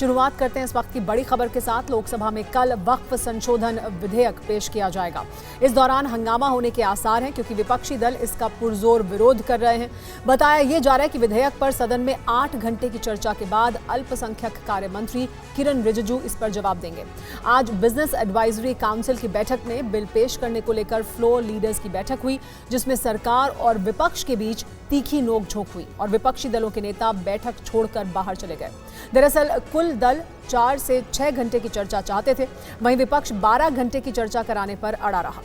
शुरुआत करते हैं इस वक्त की बड़ी खबर के साथ। लोकसभा में कल वक्फ संशोधन विधेयक पेश किया जाएगा। इस दौरान हंगामा होने के आसार हैं क्योंकि विपक्षी दल इसका पुरजोर विरोध कर रहे हैं। बताया यह जा रहा है कि विधेयक पर सदन में 8 घंटे की चर्चा के बाद अल्पसंख्यक कार्य मंत्री किरण रिजिजू इस पर जवाब देंगे। आज बिजनेस एडवाइजरी काउंसिल की बैठक में बिल पेश करने को लेकर फ्लोर लीडर्स की बैठक हुई, जिसमें सरकार और विपक्ष के बीच तीखी नोकझोंक हुई और विपक्षी दलों के नेता बैठक छोड़कर बाहर चले गए। दरअसल कुल दल 4 से 6 घंटे की चर्चा चाहते थे, वहीं विपक्ष 12 घंटे की चर्चा कराने पर अड़ा रहा।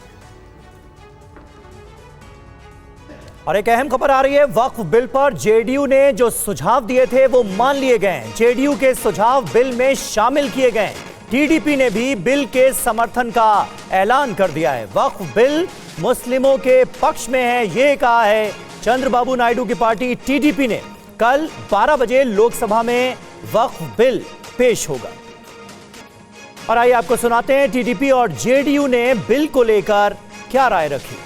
और एक अहम खबर आ रही है, वक्फ बिल पर जेडीयू ने जो सुझाव दिए थे वो मान लिए गए। जेडीयू के सुझाव बिल में शामिल किए गए। टीडीपी ने भी बिल के समर्थन का ऐलान कर दिया है। वक्फ बिल मुस्लिमों के पक्ष में है, ये कहा है चंद्रबाबू नायडू की पार्टी टीडीपी ने। कल 12 बजे लोकसभा में वक्फ बिल पेश होगा। और आइए आपको सुनाते हैं टीडीपी और जेडीयू ने बिल को लेकर क्या राय रखी।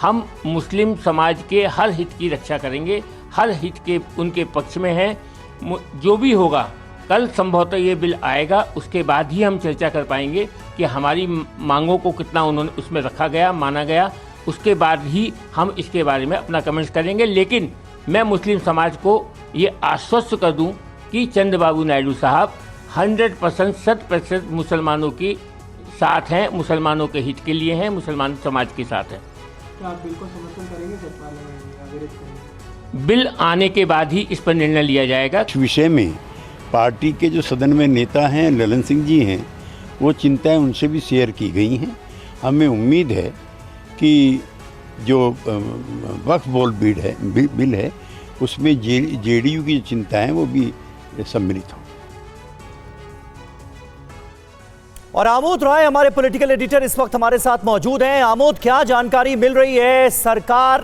हम मुस्लिम समाज के हर हित की रक्षा करेंगे, हर हित के उनके पक्ष में है। जो भी होगा, कल संभवतः ये बिल आएगा, उसके बाद ही हम चर्चा कर पाएंगे कि हमारी मांगों को कितना उन्होंने उसमें रखा गया, माना गया। उसके बाद ही हम इसके बारे में अपना कमेंट्स करेंगे। लेकिन मैं मुस्लिम समाज को ये आश्वस्त कर दूं कि चंद्रबाबू नायडू साहब 100% 100% मुसलमानों के साथ हैं, मुसलमानों के हित के लिए हैं, मुसलमान समाज के साथ हैं। क्या आप बिल को समर्थन करेंगे जब पार्लियामेंट में विरोध करेंगे? बिल आने के बाद ही इस पर निर्णय लिया जाएगा। इस विषय में पार्टी के जो सदन में नेता हैं, ललन सिंह जी हैं, वो चिंताएं उनसे भी शेयर की गई हैं। हमें उम्मीद है कि जो वक्फ बोर्ड बिल है उसमें जेडीयू की चिंताएं वो भी सम्मिलित हों। और आमोद राय हमारे पॉलिटिकल एडिटर इस वक्त हमारे साथ मौजूद हैं। आमोद, क्या जानकारी मिल रही है? सरकार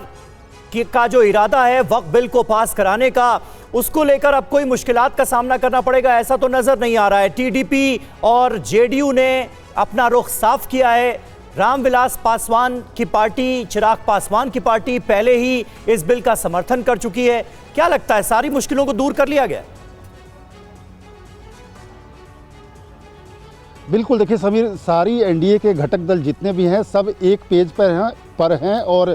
का जो इरादा है वक्फ बिल को पास कराने का, उसको लेकर अब कोई मुश्किलात का सामना करना पड़ेगा ऐसा तो नजर नहीं आ रहा है। टीडीपी और जेडीयू ने अपना रुख साफ किया है। रामविलास पासवान की पार्टी, चिराग पासवान की पार्टी पहले ही इस बिल का समर्थन कर चुकी है। क्या लगता है, सारी मुश्किलों को दूर कर लिया गया? बिल्कुल, देखिए समीर, सारी एनडीए के घटक दल जितने भी हैं सब एक पेज पर हैं और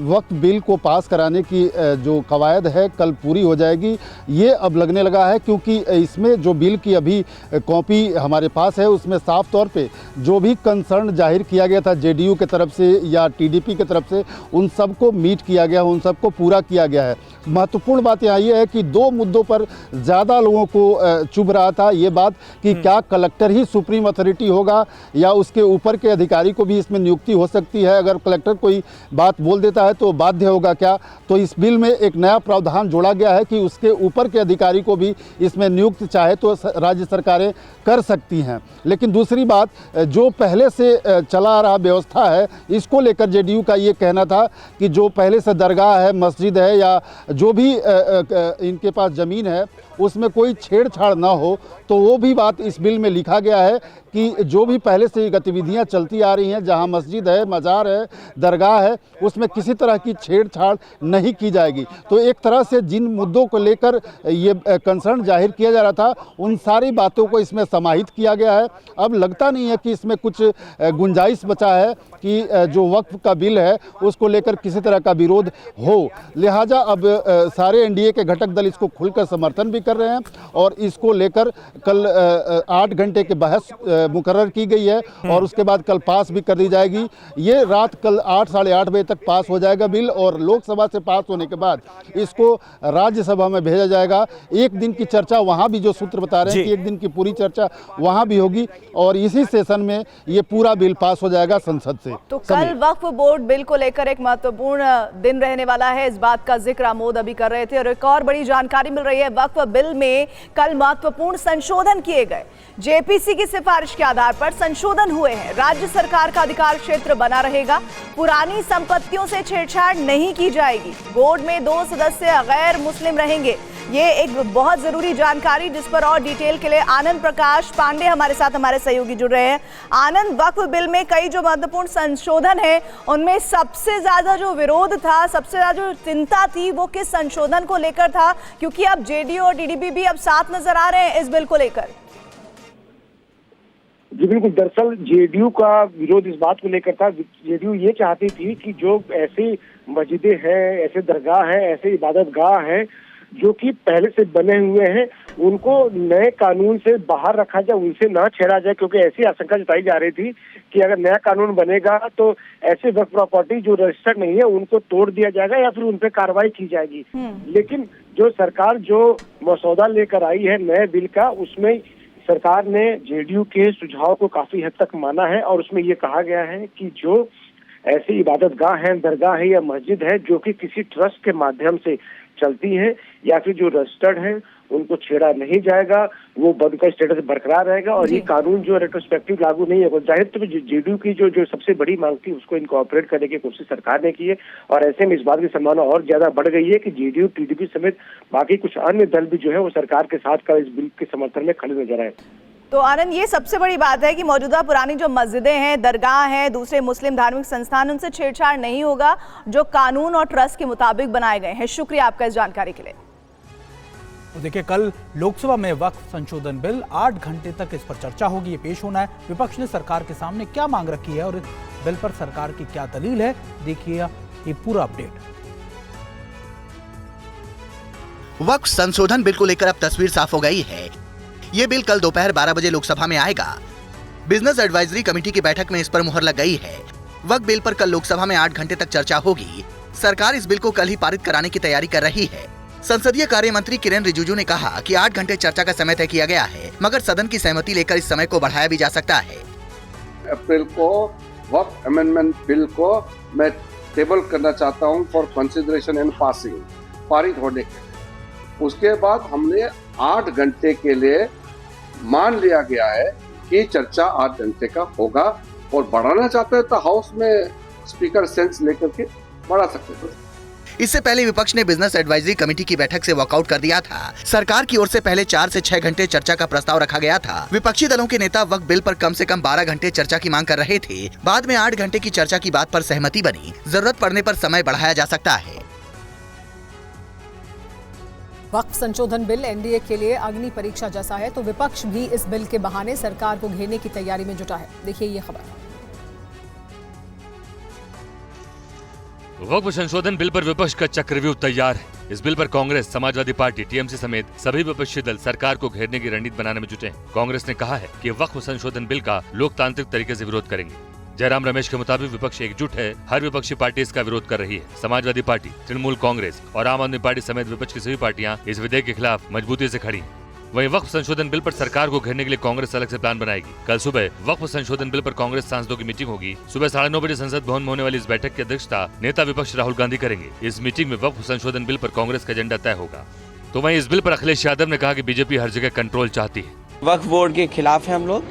वक्फ बिल को पास कराने की जो कवायद है कल पूरी हो जाएगी, ये अब लगने लगा है। क्योंकि इसमें जो बिल की अभी कॉपी हमारे पास है उसमें साफ तौर पे जो भी कंसर्न जाहिर किया गया था जेडीयू के तरफ से या टीडीपी के तरफ से, उन सबको मीट किया गया, उन सबको पूरा किया गया है। महत्वपूर्ण बात यहाँ ये है कि 2 मुद्दों पर ज़्यादा लोगों को चुभ रहा था, ये बात कि क्या कलेक्टर ही सुप्रीम अथॉरिटी होगा या उसके ऊपर के अधिकारी को भी इसमें नियुक्ति हो सकती है। अगर कलेक्टर कोई बात बोल देता है तो बाध्य होगा क्या? तो इस बिल में एक नया प्रावधान जोड़ा गया है कि उसके ऊपर के अधिकारी को भी इसमें नियुक्त चाहे तो राज्य सरकारें कर सकती हैं। लेकिन दूसरी बात, जो पहले से चला आ रहा व्यवस्था है, इसको लेकर जेडीयू का ये कहना था कि जो पहले से दरगाह है, मस्जिद है या जो भी इनके पास ज़मीन है उसमें कोई छेड़छाड़ ना हो। तो वो भी बात इस बिल में लिखा गया है कि जो भी पहले से गतिविधियां चलती आ रही हैं, जहां मस्जिद है, मज़ार है, दरगाह है, उसमें किसी तरह की छेड़छाड़ नहीं की जाएगी। तो एक तरह से जिन मुद्दों को लेकर ये कंसर्न जाहिर किया जा रहा था, उन सारी बातों को इसमें समाहित किया गया है। अब लगता नहीं है कि इसमें कुछ गुंजाइश बचा है कि जो वक्फ का बिल है उसको लेकर किसी तरह का विरोध हो। लिहाजा अब सारे एनडीए के घटक दल इसको खुलकर समर्थन भी कर रहे हैं और इसको लेकर कल 8 घंटे की बहस मुकर्रर की गई है और उसके बाद कल पास भी कर दी जाएगी। ये रात कल 8 साढ़े 8 बजे तक पास हो जाएगा बिल और लोकसभा से पास होने के बाद इसको राज्यसभा में भेजा जाएगा। एक दिन की चर्चा वहाँ भी, जो सूत्र बता रहे हैं कि एक दिन की पूरी चर्चा वहाँ भी होगी और इसी सेशन में ये पूरा बिल पास हो जाएगा संसद से। तो कल वक्फ बोर्ड बिल को लेकर एक महत्वपूर्ण दिन रहने वाला है, इस बात का जिक्र आमोद अभी कर रहे थे। और एक और बड़ी जानकारी मिल रही है, वक्फ बिल में कल महत्वपूर्ण संशोधन किए गए। जेपीसी की सिफारिश के आधार पर संशोधन हुए हैं। राज्य सरकार का अधिकार क्षेत्र बना रहेगा, पुरानी संपत्तियों से छेड़छाड़ नहीं की जाएगी। बोर्ड में 2 सदस्य गैर मुस्लिम रहेंगे। ये एक बहुत जरूरी जानकारी जिस पर और डिटेल के लिए आनंद प्रकाश पांडे हमारे साथ हमारे सहयोगी जुड़ रहे हैं। आनंद, वक्फ बिल में कई जो महत्वपूर्ण संशोधन है उनमें सबसे ज्यादा जो विरोध था, सबसे ज्यादा जो चिंता थी वो किस संशोधन को लेकर था, क्योंकि अब जेडीयू और टीडीपी भी अब साथ नजर आ रहे हैं इस बिल को लेकर? जी बिल्कुल, दरअसल जेडीयू का विरोध इस बात को लेकर था। जेडीयू ये चाहती थी कि जो ऐसी मस्जिदें हैं, ऐसे दरगाह हैं, ऐसे इबादतगाह हैं जो कि पहले से बने हुए हैं, उनको नए कानून से बाहर रखा जाए, उनसे ना छेड़ा जाए, क्योंकि ऐसी आशंका जताई जा रही थी कि अगर नया कानून बनेगा तो ऐसे वक्फ प्रॉपर्टी जो रजिस्टर्ड नहीं है उनको तोड़ दिया जाएगा या फिर उन पर कार्रवाई की जाएगी। लेकिन जो सरकार जो मसौदा लेकर आई है नए बिल का, उसमें सरकार ने जेडीयू के सुझाव को काफी हद तक माना है और उसमें ये कहा गया है कि जो ऐसी इबादतगाह है, दरगाह है या मस्जिद है जो कि किसी ट्रस्ट के माध्यम से चलती है या फिर जो रजिस्टर्ड है, उनको छेड़ा नहीं जाएगा, वो बंद का स्टेटस बरकरार रहेगा और ये कानून जो रेट्रोस्पेक्टिव लागू नहीं होगा। जाहिर तो जेडीयू की जो सबसे बड़ी मांग थी उसको इनकॉर्पोरेट करने की कोशिश सरकार ने की है और ऐसे में इस बात की संभावना और ज्यादा बढ़ गई है कि जेडीयू, टीडीपी समेत बाकी कुछ अन्य दल भी जो है वो सरकार के साथ का इस बिल के समर्थन में खड़े नजर आए। तो आनंद, ये सबसे बड़ी बात है कि मौजूदा पुरानी जो मस्जिदें हैं, दरगाह हैं, दूसरे मुस्लिम धार्मिक संस्थान, उनसे छेड़छाड़ नहीं होगा, जो कानून और ट्रस्ट के मुताबिक बनाए गए हैं। शुक्रिया आपका इस जानकारी के लिए। तो देखिए, कल लोकसभा में वक्फ संशोधन बिल 8 घंटे तक इस पर चर्चा होगी, ये पेश होना है। विपक्ष ने सरकार के सामने क्या मांग रखी है और इस बिल पर सरकार की क्या दलील है, देखिए ये पूरा अपडेट। वक्फ संशोधन बिल को लेकर अब तस्वीर साफ हो गई है। ये बिल कल दोपहर 12 बजे लोकसभा में आएगा। बिजनेस एडवाइजरी कमेटी की बैठक में इस पर मुहर लग गई है। वक्फ बिल पर कल लोकसभा में 8 घंटे तक चर्चा होगी। सरकार इस बिल को कल ही पारित कराने की तैयारी कर रही है। संसदीय कार्य मंत्री किरेन रिजिजू ने कहा कि 8 घंटे चर्चा का समय तय किया गया है, मगर सदन की सहमति लेकर इस समय को बढ़ाया भी जा सकता है। अप्रैल को वक्फ अमेंडमेंट बिल को मैं टेबल करना चाहता हूं फॉर कंसिडरेशन एंड पासिंग, पारित होने के। उसके बाद हमने 8 घंटे के लिए मान लिया गया है कि चर्चा 8 घंटे का होगा और बढ़ाना चाहते हैं तो हाउस में स्पीकर सेंस लेकर के बढ़ा सकते हैं। इससे पहले विपक्ष ने बिजनेस एडवाइजरी कमेटी की बैठक से वॉकआउट कर दिया था। सरकार की ओर से पहले 4 से 6 घंटे चर्चा का प्रस्ताव रखा गया था। विपक्षी दलों के नेता वक्फ बिल पर कम से कम 12 घंटे चर्चा की मांग कर रहे थे। बाद में 8 घंटे की चर्चा की बात पर सहमति बनी। जरूरत पड़ने पर समय बढ़ाया जा सकता है। वक्फ संशोधन बिल एनडीए के लिए अग्नि परीक्षा जैसा है, तो विपक्ष भी इस बिल के बहाने सरकार को घेरने की तैयारी में जुटा है। देखिए ये खबर। वक्फ संशोधन बिल पर विपक्ष का चक्रव्यूह तैयार है। इस बिल पर कांग्रेस, समाजवादी पार्टी, टीएमसी समेत सभी विपक्षी दल सरकार को घेरने की रणनीति बनाने में जुटे हैं। कांग्रेस ने कहा है कि वक्फ संशोधन बिल का लोकतांत्रिक तरीके से विरोध करेंगे। जयराम रमेश के मुताबिक विपक्ष एकजुट है, हर विपक्षी पार्टी इसका विरोध कर रही है। समाजवादी पार्टी, तृणमूल कांग्रेस और आम आदमी पार्टी समेत विपक्ष की सभी पार्टियां इस विधेयक के खिलाफ मजबूती से खड़ी हैं। वहीं वक्फ संशोधन बिल पर सरकार को घेरने के लिए कांग्रेस अलग से प्लान बनाएगी। कल सुबह वक्फ संशोधन बिल पर कांग्रेस सांसदों की मीटिंग होगी। सुबह 9:30 बजे संसद भवन में होने वाली इस बैठक की अध्यक्षता नेता विपक्ष राहुल गांधी करेंगे। इस मीटिंग में वक्फ संशोधन बिल पर कांग्रेस का एजेंडा तय होगा। तो वहीं इस बिल पर अखिलेश यादव ने कहा कि बीजेपी हर जगह कंट्रोल चाहती है। वक्फ बोर्ड के खिलाफ है हम लोग,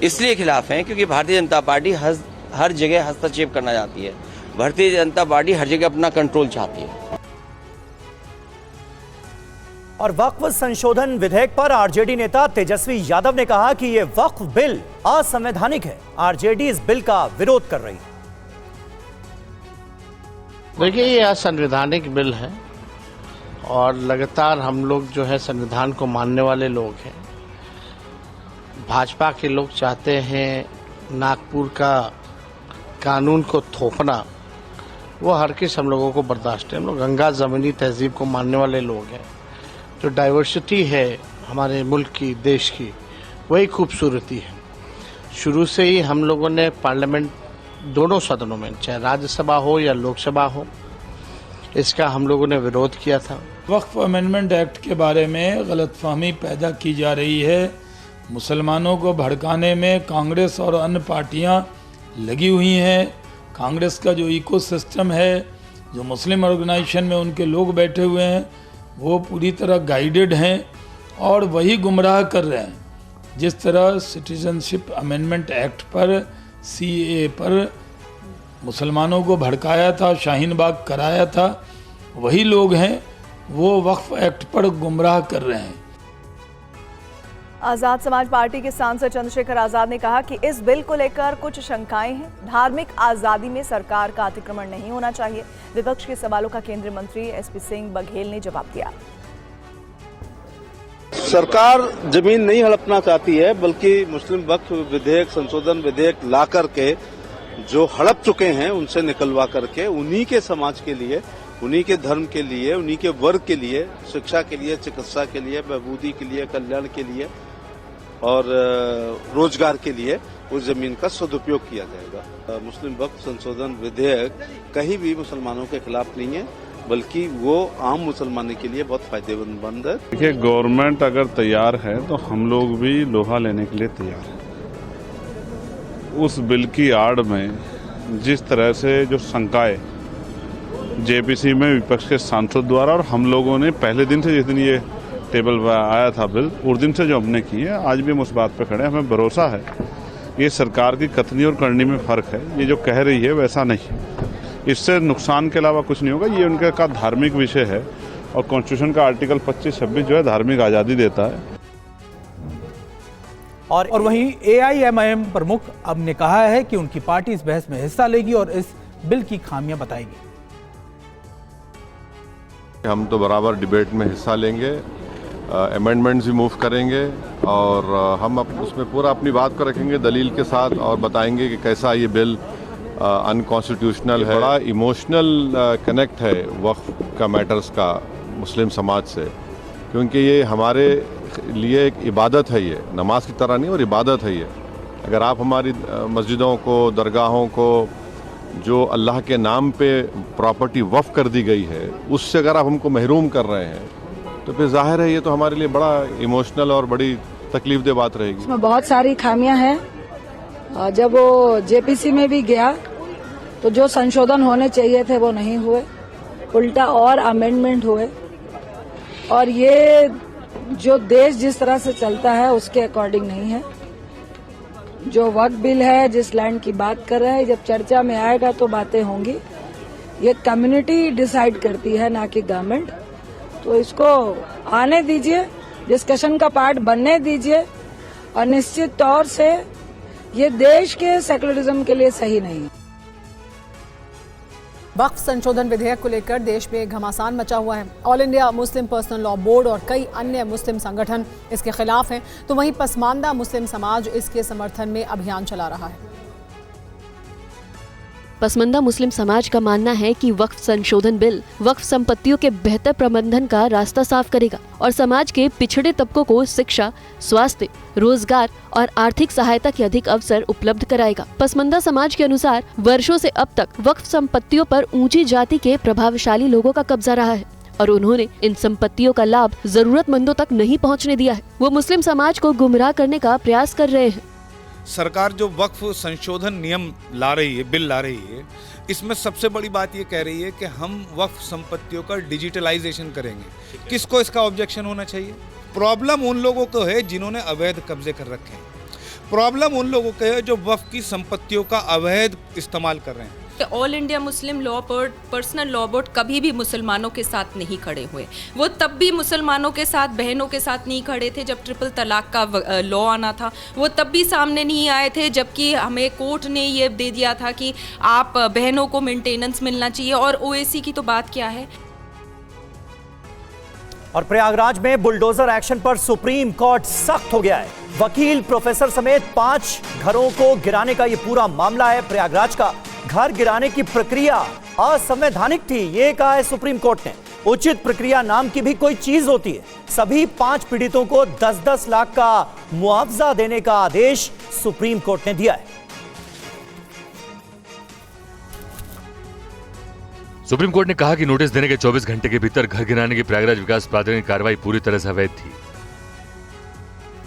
इसलिए खिलाफ है क्योंकि भारतीय जनता पार्टी हर जगह हस्तक्षेप करना चाहती है। भारतीय जनता पार्टी हर जगह अपना कंट्रोल चाहती है। और वक्फ संशोधन विधेयक पर आरजेडी नेता तेजस्वी यादव ने कहा कि यह वक्फ बिल असंवैधानिक है। आरजेडी इस बिल का विरोध कर रही है। देखिए, ये असंवैधानिक बिल है और लगातार हम लोग जो है संविधान को मानने वाले लोग हैं। भाजपा के लोग चाहते हैं नागपुर का कानून को थोपना, वो हर किस हम लोगों को बर्दाश्त है। हम लोग गंगा जमीनी तहजीब को मानने वाले लोग हैं। जो डाइवर्सिटी है हमारे मुल्क की, देश की, वही खूबसूरती है। शुरू से ही हम लोगों ने पार्लियामेंट दोनों सदनों में, चाहे राज्यसभा हो या लोकसभा हो, इसका हम लोगों ने विरोध किया था। वक्फ अमेंडमेंट एक्ट के बारे में गलतफहमी पैदा की जा रही है। मुसलमानों को भड़काने में कांग्रेस और अन्य पार्टियां लगी हुई हैं। कांग्रेस का जो इकोसिस्टम है, जो मुस्लिम ऑर्गेनाइजेशन में उनके लोग बैठे हुए हैं, वो पूरी तरह गाइडेड हैं और वही गुमराह कर रहे हैं। जिस तरह सिटीजनशिप अमेंडमेंट एक्ट पर, सीएए पर मुसलमानों को भड़काया था, शाहीन बाग कराया था, वही लोग हैं वो वक्फ एक्ट पर गुमराह कर रहे हैं। आजाद समाज पार्टी के सांसद चंद्रशेखर आजाद ने कहा कि इस बिल को लेकर कुछ शंकाएं हैं। धार्मिक आजादी में सरकार का अतिक्रमण नहीं होना चाहिए। विपक्ष के सवालों का केंद्रीय मंत्री एसपी सिंह बघेल ने जवाब दिया। सरकार जमीन नहीं हड़पना चाहती है, बल्कि मुस्लिम वक्फ विधेयक, संशोधन विधेयक ला करके जो हड़प चुके हैं उनसे निकलवा करके उन्हीं के समाज के लिए, उन्हीं के धर्म के लिए, उन्हीं के वर्ग के लिए, शिक्षा के लिए, चिकित्सा के लिए, बहबूदी के लिए, कल्याण के लिए और रोजगार के लिए उस जमीन का सदुपयोग किया जाएगा। मुस्लिम वक्फ संशोधन विधेयक कहीं भी मुसलमानों के खिलाफ नहीं है, बल्कि वो आम मुसलमानों के लिए बहुत फायदेमंद है। देखिए, गवर्नमेंट अगर तैयार है तो हम लोग भी लोहा लेने के लिए तैयार हैं। उस बिल की आड़ में जिस तरह से जो शंकाएं जेपीसी में विपक्ष के सांसद द्वारा और हम लोगों ने पहले दिन से, जिस दिन ये टेबल पर आया था बिल, उस दिन से जो हमने की है, आज भी हम उस बात पर खड़े हैं। हमें भरोसा है ये सरकार की कथनी और करनी में फर्क है। ये जो कह रही है वैसा नहीं है, इससे नुकसान के अलावा कुछ नहीं होगा। ये उनके का धार्मिक विषय है और कॉन्स्टिट्यूशन का आर्टिकल 25-26 जो है धार्मिक आज़ादी देता है। और वहीं एआईएमआईएम प्रमुख अब ने कहा है कि उनकी पार्टी इस बहस में हिस्सा लेगी और इस बिल की खामियां बताएगी। हम तो बराबर डिबेट में हिस्सा लेंगे, अमेंडमेंट्स भी मूव करेंगे और हम उसमें पूरा अपनी बात को रखेंगे दलील के साथ और बताएंगे कि कैसा ये बिल अनकॉन्स्टिट्यूशनल है। बड़ा इमोशनल कनेक्ट है वक्फ का मैटर्स का मुस्लिम समाज से, क्योंकि ये हमारे लिए एक इबादत है। ये नमाज की तरह नहीं और इबादत है ये। अगर आप हमारी मस्जिदों को, दरगाहों को जो अल्लाह के नाम पे प्रॉपर्टी वक्फ कर दी गई है, उससे अगर आप हमको महरूम कर रहे हैं तो फिर जाहिर है ये तो हमारे लिए बड़ा इमोशनल और बड़ी तकलीफदेह बात रहेगी। इसमें बहुत सारी खामियां हैं। जब वो जेपीसी में भी गया तो जो संशोधन होने चाहिए थे वो नहीं हुए, उल्टा और अमेंडमेंट हुए। और ये जो देश जिस तरह से चलता है उसके अकॉर्डिंग नहीं है। जो वक्फ बिल है, जिस लैंड की बात कर रहे हैं, जब चर्चा में आएगा तो बातें होंगी। ये कम्युनिटी डिसाइड करती है, ना कि गवर्नमेंट। तो इसको आने दीजिए, डिस्कशन का पार्ट बनने दीजिए। और निश्चित तौर से ये देश के सेकुलरिज्म के लिए सही नहीं है। वक्फ संशोधन विधेयक को लेकर देश में घमासान मचा हुआ है। All India Muslim personal law board और कई अन्य मुस्लिम संगठन इसके खिलाफ हैं, तो वहीं पसमानदा मुस्लिम समाज इसके समर्थन में अभियान चला रहा है। पसमानदा मुस्लिम समाज का मानना है कि वक्फ संशोधन बिल वक्फ संपत्तियों के बेहतर प्रबंधन का रास्ता साफ करेगा और समाज के पिछड़े तबकों को शिक्षा, स्वास्थ्य, रोजगार और आर्थिक सहायता के अधिक अवसर उपलब्ध कराएगा। पसमानदा समाज के अनुसार वर्षों से अब तक वक्फ संपत्तियों पर ऊंची जाति के प्रभावशाली लोगों का कब्जा रहा है और उन्होंने इन संपत्तियों का लाभ जरूरतमंदों तक नहीं पहुँचने दिया है। वो मुस्लिम समाज को गुमराह करने का प्रयास कर रहे हैं। सरकार जो वक्फ संशोधन नियम ला रही है, बिल ला रही है, इसमें सबसे बड़ी बात ये कह रही है कि हम वक्फ संपत्तियों का डिजिटलाइजेशन करेंगे। किसको इसका ऑब्जेक्शन होना चाहिए? प्रॉब्लम उन लोगों को है जिन्होंने अवैध कब्जे कर रखे हैं। प्रॉब्लम उन लोगों को है जो वक्फ की संपत्तियों का अवैध इस्तेमाल कर रहे हैं। All India Muslim law board, personal law board कभी भी मुसलमानों के साथ नहीं खड़े हुए। वो तब भी मुसलमानों के साथ, बहनों के साथ नहीं खड़े थे जब ट्रिपल तलाक का लॉ आना था। वो तब भी सामने नहीं आए थे जबकि हमें कोर्ट ने ये दे दिया था कि आप बहनों को मेंटेनेंस मिलना चाहिए। और ओएसी की तो बात क्या है। और प्रयागराज में बुलडोजर एक्शन पर सुप्रीम कोर्ट सख्त हो गया है। वकील, प्रोफेसर समेत 5 घरों को गिराने का ये पूरा मामला है। प्रयागराज का घर गिराने की प्रक्रिया असंवैधानिक थी, ये कहा है सुप्रीम कोर्ट ने। उचित प्रक्रिया नाम की भी कोई चीज होती है। सभी 5 पीड़ितों को 10-10 लाख का मुआवजा देने का आदेश सुप्रीम कोर्ट ने दिया है। सुप्रीम कोर्ट ने कहा कि नोटिस देने के 24 घंटे के भीतर घर गिराने की प्रयागराज विकास प्राधिकरण की कार्रवाई पूरी तरह से अवैध थी।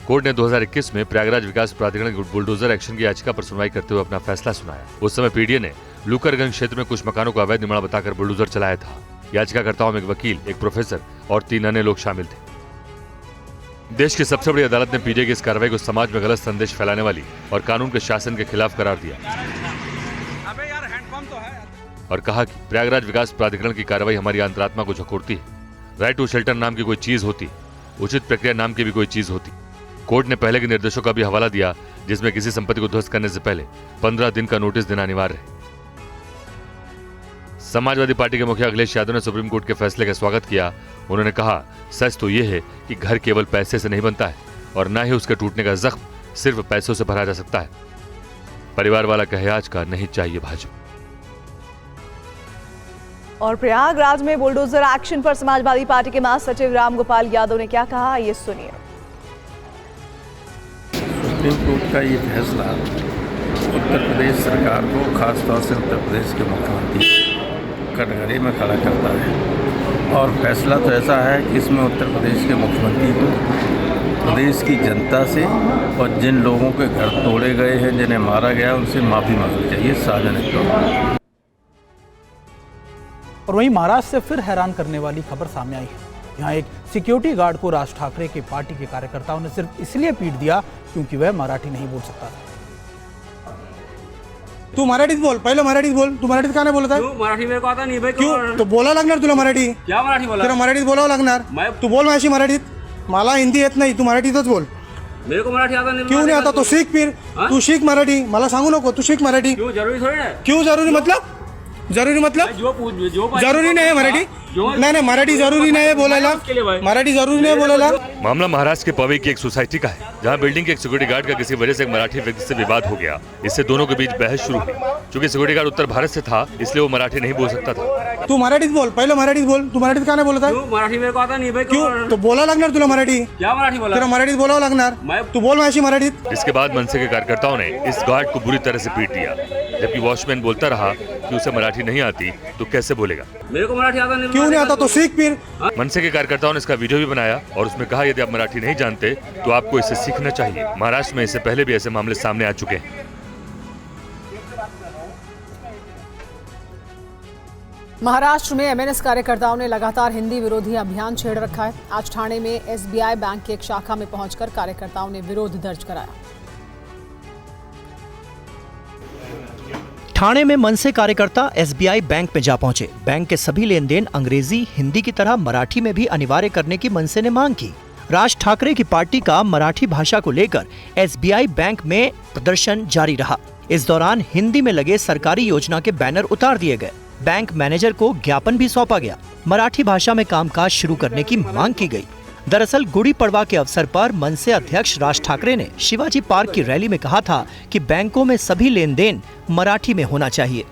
कोर्ट ने 2021 में प्रयागराज विकास प्राधिकरण की बुलडोजर एक्शन की याचिका पर सुनवाई करते हुए अपना फैसला सुनाया। उस समय पीडीए ने लूकरगंज क्षेत्र में कुछ मकानों को अवैध निर्माण बताकर बुलडोजर चलाया था। याचिकाकर्ताओं में एक वकील, एक प्रोफेसर और 3 अन्य लोग शामिल थे। देश की सबसे बड़ी अदालत ने पीडीए की इस कार्रवाई को समाज में गलत संदेश फैलाने वाली और कानून के शासन के खिलाफ करार दिया और कहा कि प्रयागराज विकास प्राधिकरण की कार्रवाई हमारी अंतरात्मा को झकोरती है राइट टू शेल्टर नाम की कोई चीज होती, उचित प्रक्रिया नाम की भी कोई चीज होती। कोर्ट ने पहले के निर्देशों का भी हवाला दिया, जिसमें किसी संपत्ति को ध्वस्त करने से पहले 15 दिन का नोटिस देना अनिवार्य है। समाजवादी पार्टी के मुखिया अखिलेश यादव ने सुप्रीम कोर्ट के फैसले का स्वागत किया। उन्होंने कहा, सच तो यह है कि घर केवल पैसे से नहीं बनता है और न ही उसके टूटने का जख्म सिर्फ पैसों से भरा जा सकता है। परिवार वाला कहे आज का नहीं चाहिए भाजपा। और प्रयागराज में बुलडोजर एक्शन पर समाजवादी पार्टी के महासचिव रामगोपाल यादव ने क्या कहा, ये सुनिए। सुप्रीम कोर्ट का ये फैसला उत्तर प्रदेश सरकार को, खासतौर से उत्तर प्रदेश के मुख्यमंत्री कटघरे में खड़ा करता है। और फैसला तो ऐसा है कि इसमें उत्तर प्रदेश के मुख्यमंत्री को प्रदेश की जनता से और जिन लोगों के घर तोड़े गए हैं, जिन्हें मारा गया, उनसे माफ़ी मांगनी चाहिए सार्वजनिक तौर पर। और वहीं महाराष्ट्र से फिर हैरान करने वाली खबर सामने आई है। यहाँ एक सिक्योरिटी गार्ड को राज ठाकरे के पार्टी के कार्यकर्ताओं ने सिर्फ इसलिए पीट दिया क्योंकि वह मराठी नहीं बोल सकता था। तू मराठीत बोल, पहले मराठीत बोल। तू मराठीत का नाही बोलत आहे? मराठी मेरे को आता नहीं भाई। क्यों? तो बोला लागणार तुला मराठी। क्या मराठी बोला? तेरा मराठीत बोलावं लागणार। तू बोल माझी मराठीत। मला हिंदी येत नाही, तू मराठीतच बोल। मेरे को मराठी आता नहीं। क्यों नहीं आता? तो सीख फिर। तू सीख मराठी, मला सांगू नको, तू सीख मराठी। क्यों जरूरी थोड़ी है? क्यों जरूरी मतलब? जरूरी मतलब जरूरी नहीं है मराठी। नहीं मराठी जरूरी नहीं है बोलायला, मराठी जरूरी नहीं है बोलायला। मामला महाराष्ट्र के पवई की एक सोसाइटी का है, जहां बिल्डिंग के एक सिक्योरिटी गार्ड का किसी वजह से एक मराठी व्यक्ति से विवाद हो गया। इससे दोनों के बीच बहस शुरू हुई। चूंकि सिक्योरिटी गार्ड उत्तर भारत से था, इसलिए वो मराठी नहीं बोल सकता था। तू मराठीत बोल, पहले मराठीत बोल। तू मराठीत का नाही बोलत आहे? मराठी मेरे को आता नहीं भाई। क्यों? तो बोला लागणार तुला मराठी। क्या मराठी बोला? तेरा मराठीत बोलावं लागणार। तू बोल माझी मराठीत। इसके बाद मनसे के कार्यकर्ताओं ने इस गार्ड को बुरी तरह से पीट दिया, जबकि वॉचमैन बोलता रहा कि उसे मराठी नहीं आती तो कैसे बोलेगा। मेरे को मराठी आता नहीं। क्यों नहीं आता? तो सीख फिर। मनसे के कार्यकर्ताओं ने इसका वीडियो भी बनाया और उसमें कहा, यदि आप मराठी नहीं जानते तो आपको इससे सीखना चाहिए। महाराष्ट्र में इससे पहले भी ऐसे मामले सामने आ चुके हैं। महाराष्ट्र में एमएनएस कार्यकर्ताओं ने लगातार हिंदी विरोधी अभियान छेड़ रखा है। आज ठाणे में एसबीआई बैंक की एक शाखा में पहुंचकर कार्यकर्ताओं ने विरोध दर्ज कराया। ठाणे में मनसे कार्यकर्ता एसबीआई बैंक में जा पहुंचे। बैंक के सभी लेन देन अंग्रेजी, हिंदी की तरह मराठी में भी अनिवार्य करने की मनसे ने मांग की। राज ठाकरे की पार्टी का मराठी भाषा को लेकर एसबीआई बैंक में प्रदर्शन जारी रहा। इस दौरान हिंदी में लगे सरकारी योजना के बैनर उतार दिए गए। बैंक मैनेजर को ज्ञापन भी सौंपा गया। मराठी भाषा में कामकाज शुरू करने की मांग की गई। दरअसल गुड़ी पड़वा के अवसर पर मनसे अध्यक्ष राज ठाकरे ने शिवाजी पार्क की रैली में कहा था कि बैंकों में सभी लेन देन मराठी में होना चाहिए।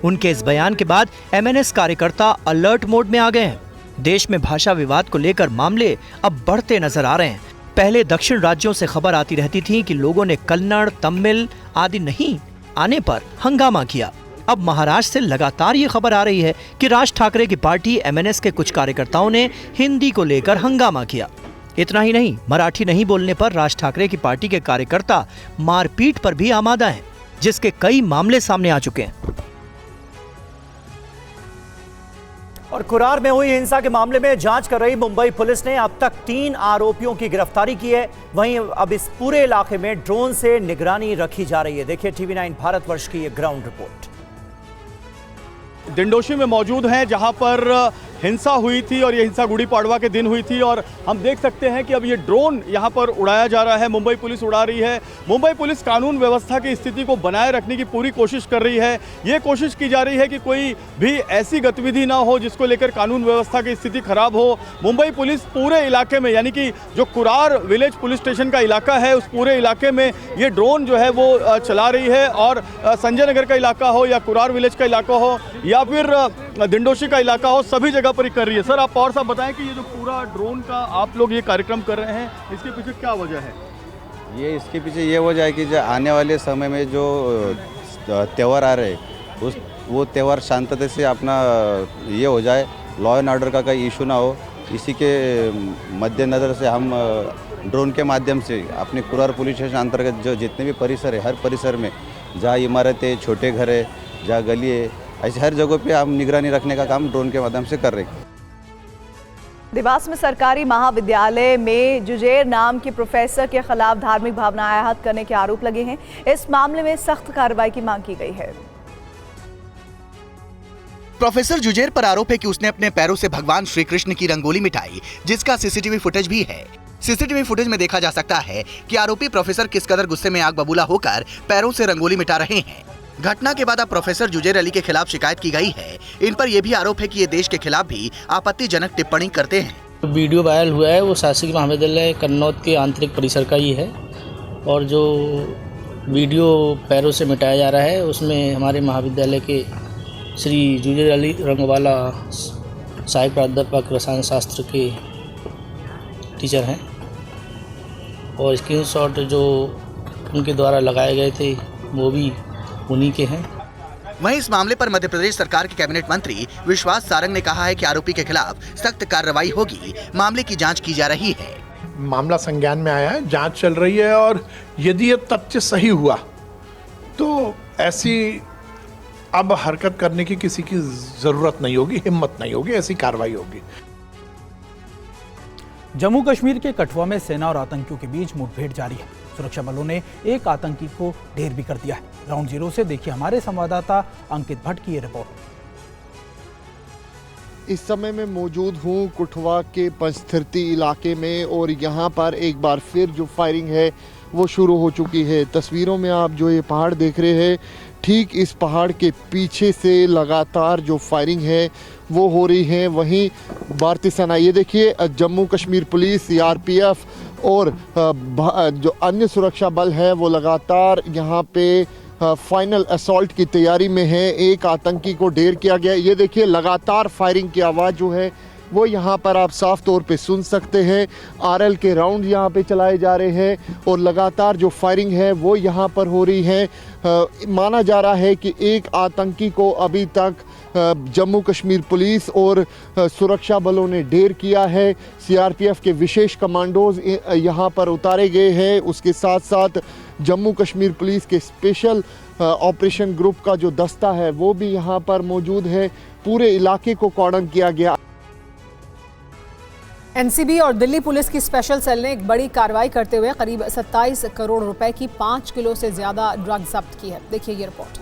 उनके इस बयान के बाद एमएनएस कार्यकर्ता अलर्ट मोड में आ गए हैं। देश में भाषा विवाद को लेकर मामले अब बढ़ते नजर आ रहे हैं। पहले दक्षिण राज्यों से खबर आती रहती थी कि लोगों ने कन्नड़, तमिल आदि नहीं आने पर हंगामा किया। अब महाराष्ट्र से लगातार ये खबर आ रही है कि राज ठाकरे की पार्टी एमएनएस के कुछ कार्यकर्ताओं ने हिंदी को लेकर हंगामा किया। इतना ही नहीं, मराठी नहीं बोलने पर राज ठाकरे की पार्टी के कार्यकर्ता मारपीट पर भी आमादा हैं, जिसके कई मामले सामने आ चुके हैं। और कुरार में हुई हिंसा के मामले में जांच कर रही मुंबई पुलिस ने अब तक 3 आरोपियों की गिरफ्तारी की है। वहीं अब इस पूरे इलाके में ड्रोन से निगरानी रखी जा रही है। देखिए TV9 भारतवर्ष की ये ग्राउंड रिपोर्ट। दिंडोशी में मौजूद हैं, जहां पर हिंसा हुई थी और ये हिंसा गुड़ी पड़वा के दिन हुई थी। और हम देख सकते हैं कि अब ये ड्रोन यहां पर उड़ाया जा रहा है, मुंबई पुलिस उड़ा रही है। मुंबई पुलिस कानून व्यवस्था की स्थिति को बनाए रखने की पूरी कोशिश कर रही है। ये कोशिश की जा रही है कि कोई भी ऐसी गतिविधि ना हो जिसको लेकर कानून व्यवस्था की स्थिति खराब हो। मुंबई पुलिस पूरे इलाके में, यानी कि जो कुरार विलेज पुलिस स्टेशन का इलाका है, उस पूरे इलाके में ये ड्रोन जो है वो चला रही है। और संजय नगर का इलाका हो या कुरार विलेज का इलाका हो या फिर दिंडोशी का इलाका हो, सभी जगह पर ही कर रही है। सर, आप और साहब बताएं कि ये जो पूरा ड्रोन का आप लोग ये कार्यक्रम कर रहे हैं, इसके पीछे क्या वजह है? ये इसके पीछे ये वजह है कि जो आने वाले समय में जो त्यौहार आ रहे वो त्यौहार शांतता से अपना ये हो जाए, लॉ एंड ऑर्डर का कोई इशू ना हो। इसी के मद्देनज़र से हम ड्रोन के माध्यम से अपने कुरार पुलिस स्टेशन अंतर्गत जो जितने भी परिसर है, हर परिसर में जहाँ इमारतें, छोटे घर है, जहाँ गली है, ऐसे हर जगह पे हम निगरानी रखने का काम ड्रोन के माध्यम से कर रहे हैं। देवास में सरकारी महाविद्यालय में जुजैर नाम के प्रोफेसर के खिलाफ धार्मिक भावना आहत करने के आरोप लगे हैं। इस मामले में सख्त कार्रवाई की मांग की गई है। प्रोफेसर जुजैर पर आरोप है कि उसने अपने पैरों से भगवान श्री कृष्ण की रंगोली मिटाई, जिसका सीसीटीवी फुटेज भी है। सीसीटीवी फुटेज में देखा जा सकता है कि आरोपी प्रोफेसर किस कदर गुस्से में आग बबूला होकर पैरों से रंगोली मिटा रहे हैं। घटना के बाद अब प्रोफेसर जुजैर अली के खिलाफ शिकायत की गई है। इन पर यह भी आरोप है कि ये देश के खिलाफ भी आपत्तिजनक टिप्पणी करते हैं। वीडियो वायरल हुआ है वो शासकीय महाविद्यालय कन्नौज के आंतरिक परिसर का ही है, और जो वीडियो पैरों से मिटाया जा रहा है उसमें हमारे महाविद्यालय के श्री जुजैर अली रंगवाला सहायक प्राध्यापक रसायन शास्त्र के टीचर हैं, और स्क्रीनशॉट जो उनके द्वारा लगाए गए थे वो भी उन्हीं के हैं। वहीं इस मामले पर मध्य प्रदेश सरकार के कैबिनेट मंत्री विश्वास सारंग ने कहा है कि आरोपी के खिलाफ सख्त कार्रवाई होगी। मामले की जांच की जा रही है। मामला संज्ञान में आया है, जांच चल रही है, और यदि ये तथ्य सही हुआ तो ऐसी अब हरकत करने की किसी की जरूरत नहीं होगी, हिम्मत नहीं होगी, ऐसी कार्रवाई होगी। जम्मू कश्मीर के कठुआ में सेना और आतंकियों के बीच मुठभेड़ जारी है। सुरक्षा बलों ने एक आतंकी को ढेर भी कर दिया है। ग्राउंड जीरो से देखिए हमारे संवाददाता अंकित भट्ट की ये रिपोर्ट। इस समय मैं मौजूद हूँ कठुआ के पंचतीर्थी इलाके में, और यहाँ पर एक बार फिर जो फायरिंग है वो शुरू हो चुकी है। तस्वीरों में आप जो ये पहाड़ देख रहे हैं, ठीक इस पहाड़ के पीछे से लगातार जो फायरिंग है वो हो रही है। वहीं भारतीय सेना, ये देखिए जम्मू कश्मीर पुलिस, सीआरपीएफ और जो अन्य सुरक्षा बल है वो लगातार यहाँ पे फाइनल असॉल्ट की तैयारी में है। एक आतंकी को ढेर किया गया। ये देखिए लगातार फायरिंग की आवाज़ जो है वो यहाँ पर आप साफ तौर पे सुन सकते हैं। आरएल के राउंड यहाँ पे चलाए जा रहे हैं और लगातार जो फायरिंग है वो यहाँ पर हो रही है। माना जा रहा है कि एक आतंकी को अभी तक जम्मू कश्मीर पुलिस और सुरक्षा बलों ने ढेर किया है। सीआरपीएफ के विशेष कमांडोज यहाँ पर उतारे गए हैं। उसके साथ साथ जम्मू कश्मीर पुलिस के स्पेशल ऑपरेशन ग्रुप का जो दस्ता है वो भी यहाँ पर मौजूद है। पूरे इलाके को कॉर्डन किया गया। एनसीबी और दिल्ली पुलिस की स्पेशल सेल ने एक बड़ी कार्रवाई करते हुए करीब 27 करोड़ रुपए की 5 किलो से ज्यादा ड्रग जब्त की है। देखिए ये रिपोर्ट।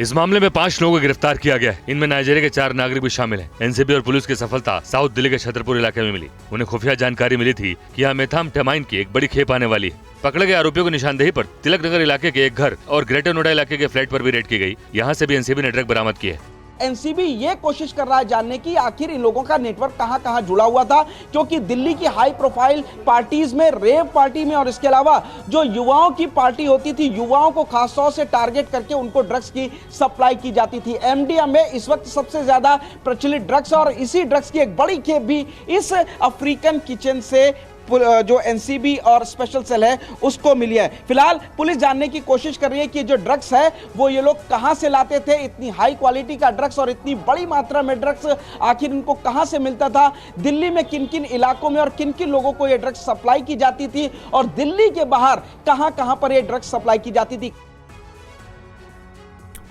इस मामले में 5 लोगों को गिरफ्तार किया गया है। इनमें नाइजीरिया के 4 नागरिक भी शामिल हैं। एनसीबी और पुलिस की सफलता साउथ दिल्ली के छतरपुर इलाके में मिली। उन्हें खुफिया जानकारी मिली थी कि यहाँ मेथाम्फेटामाइन की एक बड़ी खेप आने वाली है। पकड़े गए आरोपियों की निशानदेही पर तिलक नगर इलाके के एक घर और ग्रेटर नोएडा इलाके के फ्लैट पर भी रेड की गई। यहाँ से भी एनसीबी ने ड्रग बरामद की है। एनसीबी ये कोशिश कर रहा है जानने की आखिर इन लोगों का नेटवर्क कहां-कहां जुड़ा हुआ था, क्योंकि दिल्ली की हाई प्रोफाइल पार्टीज में, रेव पार्टी में और इसके अलावा जो युवाओं की पार्टी होती थी, युवाओं को खासतौर से टारगेट करके उनको ड्रग्स की सप्लाई की जाती थी। एमडीएमए इस वक्त सबसे ज्यादा प्रचलित ड्रग्स, और इसी ड्रग्स की एक बड़ी खेप भी इस अफ्रीकन किचन से जो एनसीबी और स्पेशल सेल है उसको मिली है। फिलहाल पुलिस जानने की कोशिश कर रही है कि जो ड्रग्स है वो ये लोग कहां से लाते थे। इतनी हाई क्वालिटी का ड्रग्स और इतनी बड़ी मात्रा में ड्रग्स आखिर इनको कहां से मिलता था, दिल्ली में किन किन इलाकों में और किन किन लोगों को ये ड्रग्स सप्लाई की जाती थी, और दिल्ली के बाहर कहां पर ये ड्रग्स सप्लाई की जाती थी।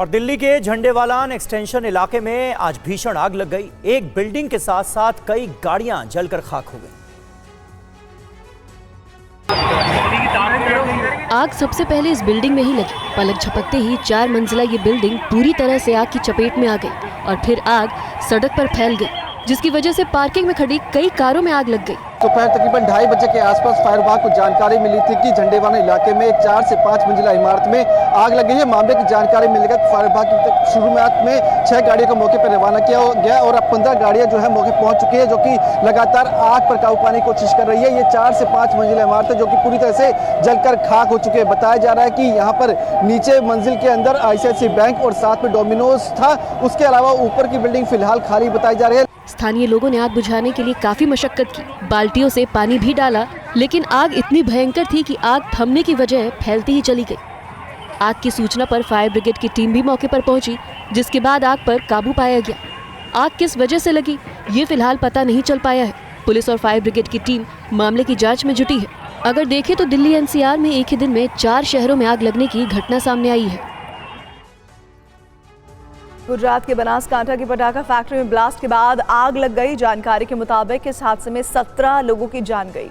और दिल्ली के झंडेवालान एक्सटेंशन इलाके में आज भीषण आग लग गई। एक बिल्डिंग के साथ साथ कई गाड़ियां जलकर खाक हो गई। आग सबसे पहले इस बिल्डिंग में ही लगी। पलक झपकते ही 4 मंजिला ये बिल्डिंग पूरी तरह से आग की चपेट में आ गई और फिर आग सड़क पर फैल गई, जिसकी वजह से पार्किंग में खड़ी कई कारों में आग लग गई। दोपहर तकरीबन 2:30 बजे के आसपास फायर विभाग को जानकारी मिली थी कि झंडेवाला इलाके में एक 4 से 5 मंजिला इमारत में आग लगी है। मामले की जानकारी मिलने के बाद फायर विभाग की शुरुआत में 6 गाड़ियों को मौके पर रवाना किया गया और अब 15 गाड़ियां जो है मौके पहुंच चुकी है, जो कि लगातार आग पर काबू पाने की कोशिश कर रही है। ये 4 से 5 मंजिला इमारत है जो कि पूरी तरह से जलकर खाक हो चुकी है। बताया जा रहा है कि यहाँ पर नीचे मंजिल के अंदर ICICI बैंक और साथ में डोमिनोज था। उसके अलावा ऊपर की बिल्डिंग फिलहाल खाली बताई जा रही है। स्थानीय लोगों ने आग बुझाने के लिए काफी मशक्कत की, बाल्टियों से पानी भी डाला, लेकिन आग इतनी भयंकर थी कि आग थमने की वजह फैलती ही चली गई। आग की सूचना पर फायर ब्रिगेड की टीम भी मौके पर पहुंची, जिसके बाद आग पर काबू पाया गया। आग किस वजह से लगी ये फिलहाल पता नहीं चल पाया है। पुलिस और फायर ब्रिगेड की टीम मामले की जाँच में जुटी है। अगर देखें तो दिल्ली NCR में एक ही दिन में 4 शहरों में आग लगने की घटना सामने आई है। गुजरात के बनासकांठा की पटाखा फैक्ट्री में ब्लास्ट के बाद आग लग गई। जानकारी के मुताबिक इस हादसे में 17 लोगों की जान गई।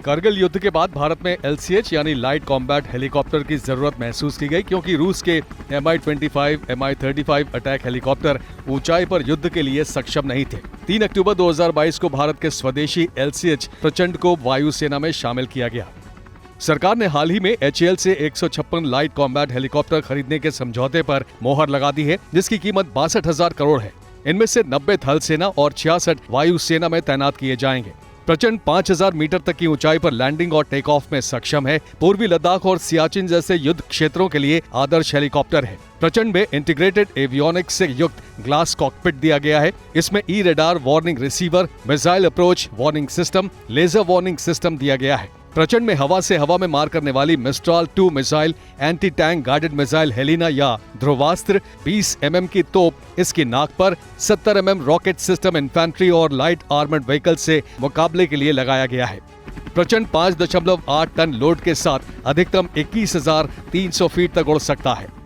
कारगिल युद्ध के बाद भारत में LCH यानी लाइट कॉम्बैट हेलीकॉप्टर की जरूरत महसूस की गई, क्योंकि रूस के Mi-25, Mi-35 अटैक हेलीकॉप्टर ऊंचाई पर युद्ध के लिए सक्षम नहीं थे। 3 अक्टूबर 2022 को भारत के स्वदेशी LCH प्रचंड को वायुसेना में शामिल किया गया। सरकार ने हाल ही में HAL से 156 लाइट कॉम्बैट हेलीकॉप्टर खरीदने के समझौते पर मोहर लगा दी है, जिसकी कीमत 62,000 करोड़ है। इनमें से 90 थल सेना और 66 वायुसेना में तैनात किए जाएंगे। प्रचंड 5000 मीटर तक की ऊंचाई पर लैंडिंग और टेक ऑफ में सक्षम है। पूर्वी लद्दाख और सियाचिन जैसे युद्ध क्षेत्रों के लिए आदर्श हेलीकॉप्टर है। प्रचंड में इंटीग्रेटेड एवियोनिक्स से युक्त ग्लास कॉकपिट दिया गया है। इसमें E radar warning receiver, missile approach warning system, laser warning system दिया गया है। प्रचंड में हवा से हवा में मार करने वाली Mistral 2 missile, anti tank guided missile Helina या ध्रुवास्त्र, 20 mm की तोप इसकी नाक पर, 70 mm रॉकेट सिस्टम इन्फेंट्री और लाइट आर्मर्ड व्हीकल से मुकाबले के लिए लगाया गया है। प्रचंड 5.8 टन लोड के साथ अधिकतम 21,300 फीट तक उड़ सकता है।